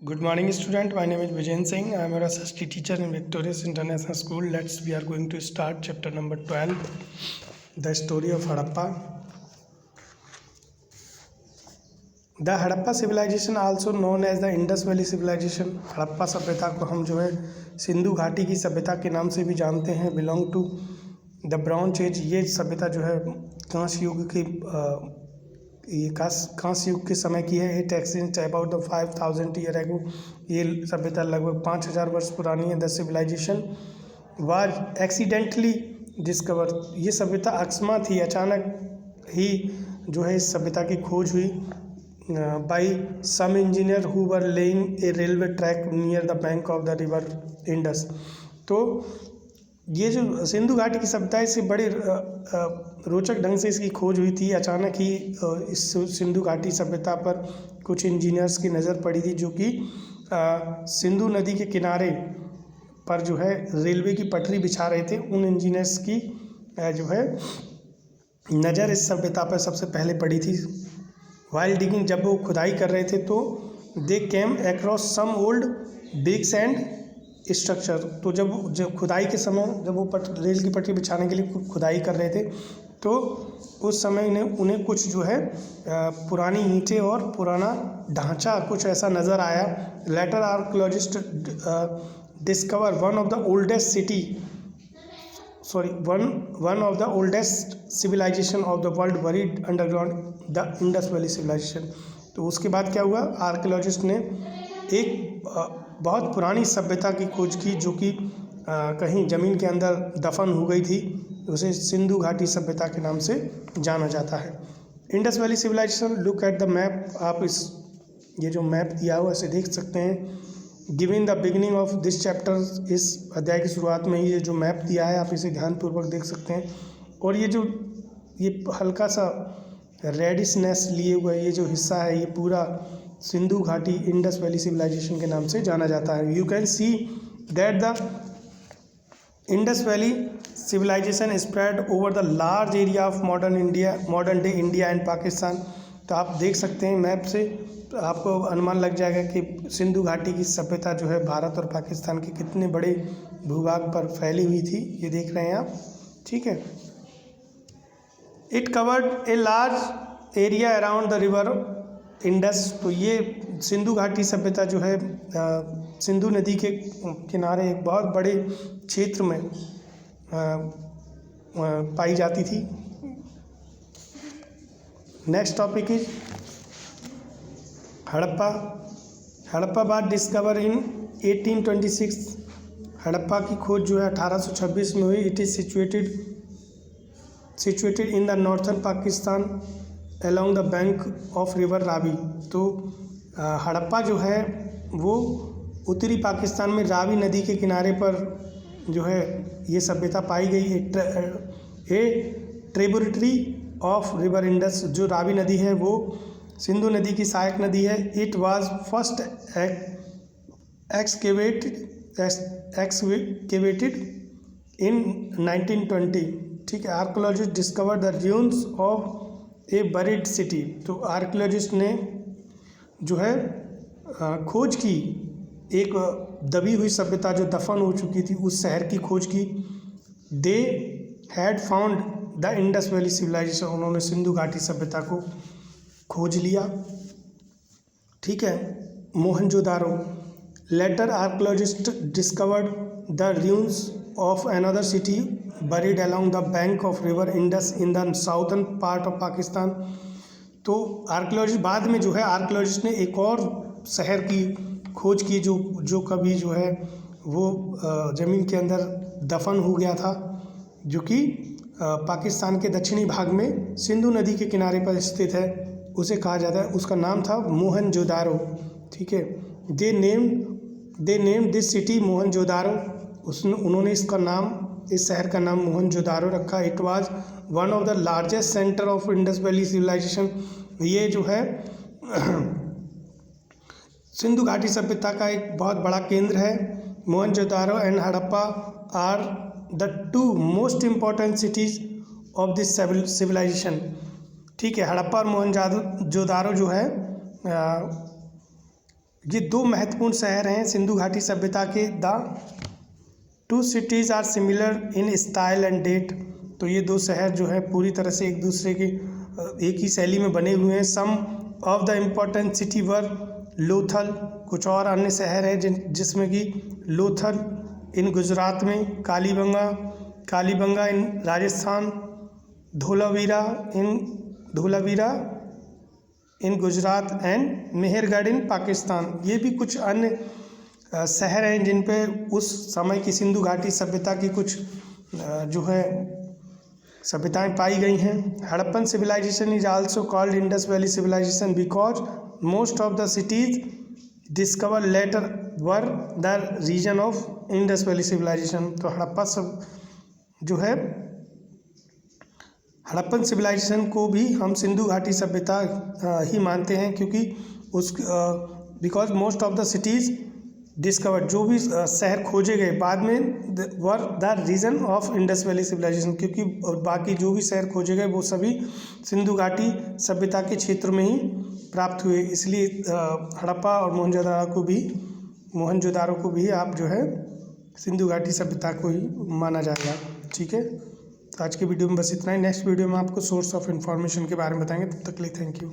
Good morning, student. My name is Vijayan Singh. I am a SST teacher in Victorious International School. We are going to start chapter number 12, the story of Harappa. The Harappa civilization, also known as the Indus Valley civilization, Harappa सभ्यता को हम जो है सिंधु घाटी की सभ्यता के नाम से भी जानते हैं. Belong to the bronze age. ये सभ्यता जो है कांस्य युग की कांस्य युग के समय की है. It extends about the 5000 year ago. ये सभ्यता लगभग 5000 वर्ष पुरानी है. The civilization was accidentally discover. ये सभ्यता अकस्मात ही, अचानक ही जो है इस सभ्यता की खोज हुई by some engineer who were laying a railway track near the bank of the river Indus. तो ये जो सिंधु घाटी की सभ्यता है, इससे बड़ी रोचक ढंग से इसकी खोज हुई थी. अचानक ही इस सिंधु घाटी सभ्यता पर कुछ इंजीनियर्स की नज़र पड़ी थी, जो कि सिंधु नदी के किनारे पर जो है रेलवे की पटरी बिछा रहे थे. उन इंजीनियर्स की जो है नज़र इस सभ्यता पर सबसे पहले पड़ी थी. वाइल डिगिंग, जब वो खुदाई कर रहे थे तो they came across some old bricks and structure. तो जब खुदाई के समय, जब वो रेल की पटरी बिछाने के लिए खुदाई कर रहे थे, तो उस समय उन्हें कुछ जो है पुरानी ईंटें और पुराना ढांचा कुछ ऐसा नज़र आया. Later archaeologist discover one of the oldest civilization of the world buried underground, the Indus valley civilization. तो उसके बाद क्या हुआ, आर्कियोलॉजिस्ट ने एक बहुत पुरानी सभ्यता की खोज की, जो कि कहीं ज़मीन के अंदर दफन हो गई थी. उसे सिंधु घाटी सभ्यता के नाम से जाना जाता है. Indus valley civilization. Look at the map. आप ये जो मैप दिया हुआ इसे देख सकते हैं. Giving the beginning of this chapter, इस अध्याय की शुरुआत में ये जो मैप दिया है, आप इसे ध्यानपूर्वक देख सकते हैं. और ये हल्का सा रेडिशनेस लिए हुआ ये जो हिस्सा है, ये पूरा सिंधु घाटी इंडस वैली सिविलाइजेशन के नाम से जाना जाता है. You can see that the Indus valley civilization spread over the large area of modern day India and Pakistan. तो आप देख सकते हैं मैप से, आपको अनुमान लग जाएगा कि सिंधु घाटी की सभ्यता जो है भारत और पाकिस्तान के कितने बड़े भूभाग पर फैली हुई थी. ये देख रहे हैं आप, ठीक है. It covered a large area around the river Indus. तो ये सिंधु घाटी सभ्यता जो है सिंधु नदी के किनारे एक बहुत बड़े क्षेत्र में पाई जाती थी. Next topic is Harappa. Harappa बाद डिस्कवर इन 1826. हड़प्पा की खोज जो है 1826 में हुई. It is situated in the northern Pakistan along the bank of river Ravi. तो हड़प्पा जो है वो उत्तरी पाकिस्तान में रावी नदी के किनारे पर जो है ये सभ्यता पाई गई. ए ट्रिब्यूटरी ऑफ रिवर इंडस. जो रावी नदी है वो सिंधु नदी की सहायक नदी है. इट वाज फर्स्ट एक्सकेवेटेड इन 1920. ठीक है. Archaeologist discover the ruins of A buried city. तो आर्कियोलॉजिस्ट ने जो है खोज की एक दबी हुई सभ्यता जो दफन हो चुकी थी, उस शहर की खोज की. They had found the Indus valley civilization. उन्होंने सिंधु घाटी सभ्यता को खोज लिया. ठीक है. Mohenjodaro. Later archaeologist discovered the ruins of another city buried along the bank of river Indus in the southern part of Pakistan. तो आर्कियोलॉजिस्ट बाद में जो है आर्कियोलॉजिस्ट ने एक और शहर की खोज की जो कभी जो है वो ज़मीन के अंदर दफन हो गया था, जो कि पाकिस्तान के दक्षिणी भाग में सिंधु नदी के किनारे पर स्थित है. उसे कहा जाता है, उसका नाम था मोहनजोदारो. ठीक है. They name this city Mohenjodaro. उन्होंने इस शहर का नाम मोहनजोदारो रखा. It was one of the largest center of Indus valley civilization. ये जो है सिंधु घाटी सभ्यता का एक बहुत बड़ा केंद्र है. Mohenjodaro and Harappa are the two most important cities of this civilization. ठीक है. हड़प्पा और मोहनजोदारो जो है ये 2 महत्वपूर्ण शहर हैं सिंधु घाटी सभ्यता के। The 2 cities are similar in style and date. तो ये 2 शहर जो है पूरी तरह से एक दूसरे के एक ही शैली में बने हुए हैं। सम ऑफ द इम्पोर्टेंट सिटी वर लोथल। कुछ और अन्य शहर हैं जिसमें कि लोथल इन गुजरात में, कालीबंगा इन राजस्थान, धोलावीरा इन गुजरात एंड मेहरगढ़ इन पाकिस्तान। ये भी कुछ अन्य शहर हैं जिन पे उस समय की सिंधु घाटी सभ्यता की कुछ जो है सभ्यताएं पाई गई हैं। Harappan civilization is also called Indus valley civilization because most of the cities discover later were the region of Indus valley civilization. तो हड़प्पन सिविलाइजेशन को भी हम सिंधु घाटी सभ्यता ही मानते हैं, क्योंकि because most of the cities discovered, जो भी शहर खोजे गए बाद में, were the region of Indus valley civilization, क्योंकि बाकी जो भी शहर खोजे गए वो सभी सिंधु घाटी सभ्यता के क्षेत्र में ही प्राप्त हुए। इसलिए हड़प्पा और मोहनजोदारो को भी आप जो है सिंधु घाटी सभ्यता को ही माना जाएगा। ठीक है, तो आज के वीडियो में बस इतना ही। नेक्स्ट वीडियो में आपको सोर्स ऑफ इन्फॉर्मेशन के बारे में बताएंगे। तब तक के लिए थैंक यू।